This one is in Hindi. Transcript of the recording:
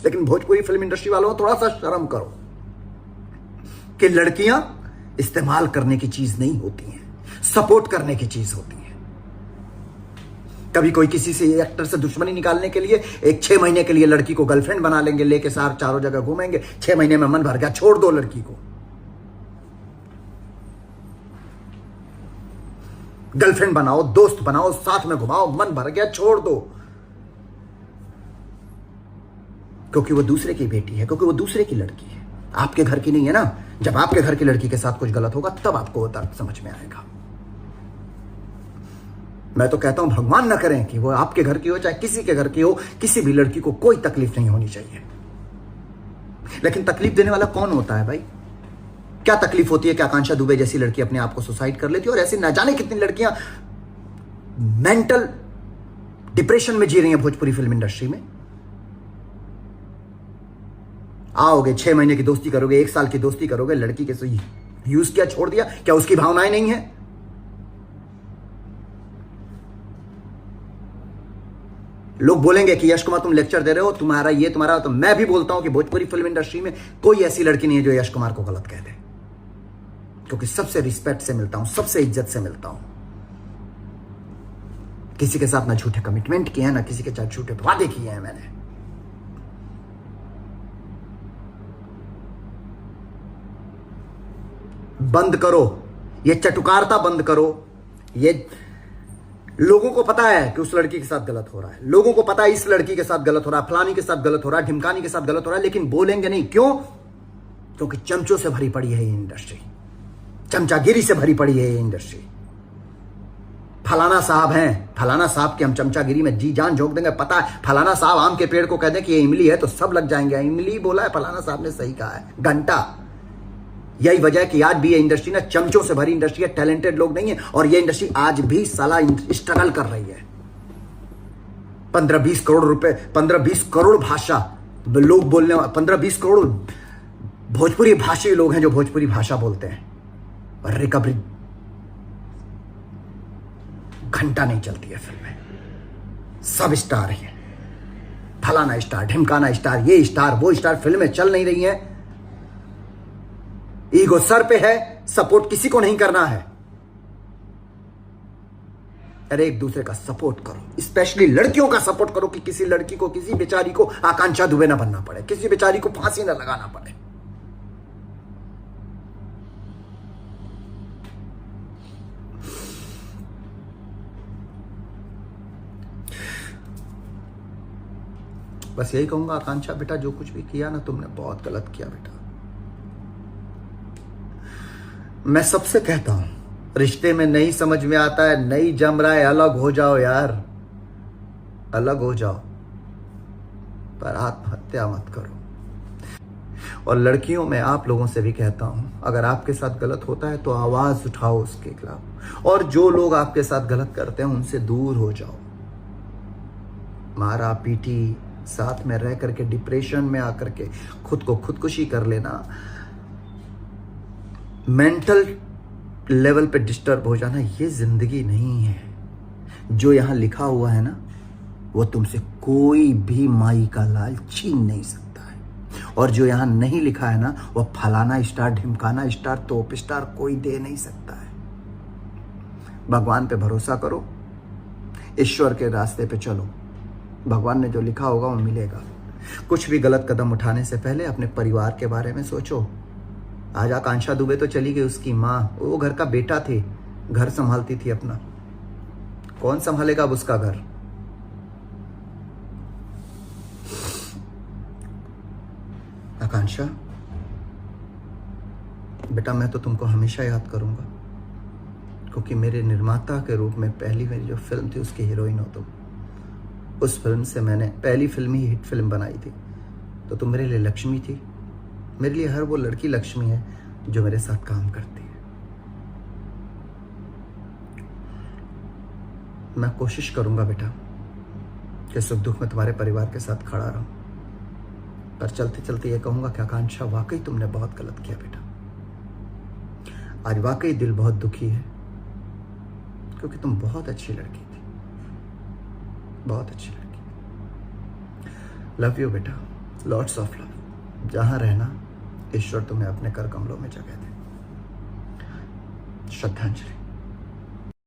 लेकिन भोजपुरी फिल्म इंडस्ट्री वालों थोड़ा सा शर्म करो कि लड़कियां इस्तेमाल करने की चीज नहीं होती हैं, सपोर्ट करने की चीज होती है। कभी कोई किसी से एक्टर से दुश्मनी निकालने के लिए एक 6 महीने के लिए लड़की को गर्लफ्रेंड बना लेंगे, लेके सार चारों जगह घूमेंगे, 6 महीने में मन भर गया, छोड़ दो लड़की को। गर्लफ्रेंड बनाओ, दोस्त बनाओ, साथ में घुमाओ, मन भर गया, छोड़ दो। क्योंकि वो दूसरे की बेटी है, क्योंकि वो दूसरे की लड़की है, आपके घर की नहीं है ना। जब आपके घर की लड़की के साथ कुछ गलत होगा तब आपको वो तर्क समझ में आएगा। मैं तो कहता हूं भगवान ना करें कि वो आपके घर की हो चाहे किसी के घर की हो, किसी भी लड़की को कोई तकलीफ नहीं होनी चाहिए। लेकिन तकलीफ देने वाला कौन होता है भाई? क्या तकलीफ होती है कि आकांक्षा दुबे जैसी लड़की अपने आप को सुसाइड कर लेती है, और ऐसी ना जाने कितनी लड़कियां मेंटल डिप्रेशन में जी रही हैं भोजपुरी फिल्म इंडस्ट्री में। आओगे, 6 महीने की दोस्ती करोगे, 1 साल की दोस्ती करोगे, लड़की के से यूज किया, छोड़ दिया, क्या उसकी भावनाएं नहीं है? लोग बोलेंगे कि यश कुमार तुम लेक्चर दे रहे हो, तुम्हारा ये तुम्हारा, तो मैं भी बोलता हूं कि भोजपुरी फिल्म इंडस्ट्री में कोई ऐसी लड़की नहीं है जो यश कुमार को गलत कह दे, क्योंकि सबसे रिस्पेक्ट से मिलता हूं, सबसे इज्जत से मिलता हूं। किसी के साथ ना झूठे कमिटमेंट किए हैं, ना किसी के साथ झूठे वादे किए हैं मैंने। बंद करो ये चटुकारता, बंद करो। ये लोगों को पता है कि उस लड़की के साथ गलत हो रहा है, लोगों को पता है इस लड़की के साथ गलत हो रहा है, फलानी के साथ गलत हो रहा है, ढिमकानी के साथ गलत हो रहा है, लेकिन बोलेंगे नहीं। क्यों? क्योंकि चमचों से भरी पड़ी है ये इंडस्ट्री, चमचागिरी से भरी पड़ी है ये इंडस्ट्री। फलाना साहब हैं, फलाना साहब की हम चमचागिरी में जी जान झोंक देंगे। पता है फलाना साहब आम के पेड़ को कह दें कि ये इमली है तो सब लग जाएंगे। इमली बोला है, फलाना साहब ने सही कहा है, घंटा। यही वजह है कि आज भी ये इंडस्ट्री ना चमचों से भरी इंडस्ट्री है, टैलेंटेड लोग नहीं है, और ये इंडस्ट्री आज भी साला स्ट्रगल कर रही है। 15-20 करोड़ रुपए, 15-20 करोड़ भाषा लोग बोलने, 15-20 करोड़ भोजपुरी भाषी लोग हैं जो भोजपुरी भाषा बोलते हैं, और रिकवरी घंटा नहीं चलती है फिल्में। सब स्टार है, फलाना स्टार, ढिमकाना स्टार, ये स्टार, वो स्टार, फिल्में चल नहीं रही हैं। ईगो सर पे है, सपोर्ट किसी को नहीं करना है। अरे एक दूसरे का सपोर्ट करो, स्पेशली लड़कियों का सपोर्ट करो कि किसी लड़की को, किसी बेचारी को आकांक्षा दुबे ना बनना पड़े, किसी बेचारी को फांसी ना लगाना पड़े। बस यही कहूंगा, आकांक्षा बेटा जो कुछ भी किया ना तुमने, बहुत गलत किया बेटा। मैं सबसे कहता हूं, रिश्ते में नहीं समझ में आता है, नहीं जम रहा है, अलग हो जाओ यार, अलग हो जाओ, पर आत्महत्या मत करो। और लड़कियों में आप लोगों से भी कहता हूं, अगर आपके साथ गलत होता है तो आवाज उठाओ उसके खिलाफ, और जो लोग आपके साथ गलत करते हैं उनसे दूर हो जाओ। मारा पीटी, साथ में रह करके डिप्रेशन में आकर के खुद को खुदकुशी कर लेना, मेंटल लेवल पे डिस्टर्ब हो जाना, ये जिंदगी नहीं है। जो यहां लिखा हुआ है ना, वो तुमसे कोई भी माई का लाल छीन नहीं सकता है, और जो यहां नहीं लिखा है ना, वो फलाना स्टार, ढिमकाना स्टार, तोप स्टार कोई दे नहीं सकता है। भगवान पे भरोसा करो, ईश्वर के रास्ते पे चलो, भगवान ने जो लिखा होगा वो मिलेगा। कुछ भी गलत कदम उठाने से पहले अपने परिवार के बारे में सोचो। आज आकांक्षा दुबे तो चली गई, उसकी माँ, वो घर का बेटा थी, घर संभालती थी अपना, कौन संभालेगा अब उसका घर? आकांक्षा बेटा, मैं तो तुमको हमेशा याद करूंगा, क्योंकि मेरे निर्माता के रूप में पहली मेरी जो फिल्म थी उसकी हीरोइन हो तुम। उस फिल्म से मैंने पहली फिल्म ही हिट फिल्म बनाई थी, तो तुम मेरे लिए लक्ष्मी थी। मेरे लिए हर वो लड़की लक्ष्मी है जो मेरे साथ काम करती है। मैं कोशिश करूंगा बेटा कि सुख दुख में तुम्हारे परिवार के साथ खड़ा रहूं, पर चलते चलते ये कहूंगा कि आकांक्षा वाकई तुमने बहुत गलत किया बेटा। आज वाकई दिल बहुत दुखी है, क्योंकि तुम बहुत अच्छी लड़की थी, बहुत अच्छी लड़की। लव यू बेटा, लॉट्स ऑफ लव। जहां रहना ईश्वर तुम्हें अपने कर कमलों में जगह दे। श्रद्धांजलि।